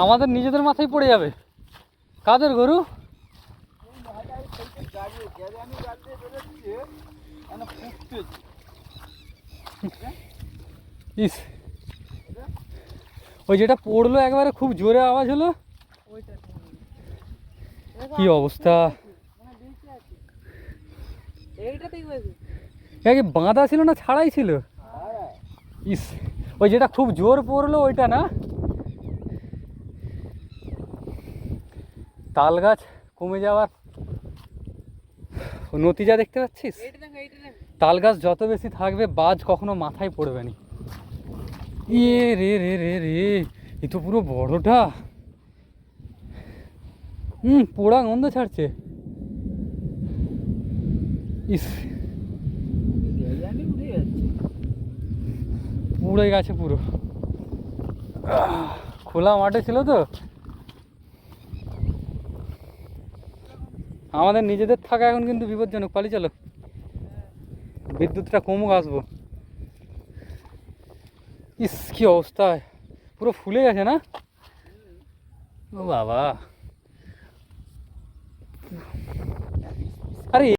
আমাদের নিজেদের মাথায় পড়ে যাবে। কাদের গরু? ইস, ওই যেটা পড়লো একবারে খুব জোরে আওয়াজ হলো, কি অবস্থা। বাঁধা ছিল না ছাড়াই ছিল? ইস, ওই যেটা খুব জোর পড়লো ওইটা না? তাল গাছ কমে যাওয়ার নতিজা দেখতে পাচ্ছিস? তাল গাছ যত বেশি থাকবে বাজ কখনো মাথায় পড়বে না। ইয়ে রে রে রে রে, এ তো পুরো বড়টা। পোড়া গন্ধ ছাড়ছে। ইস, পুড়ে গেছে পুরো। খোলা মাঠে ছিল তো, আমাদের নিজেদের থাকা এখন কিন্তু বিপজ্জনক। পালিয়ে চলো, বিদ্যুৎটা কমুক, আসবো। ইস, কি অবস্থা, পুরো ফুলে গেছে না? ও বাবা, আরে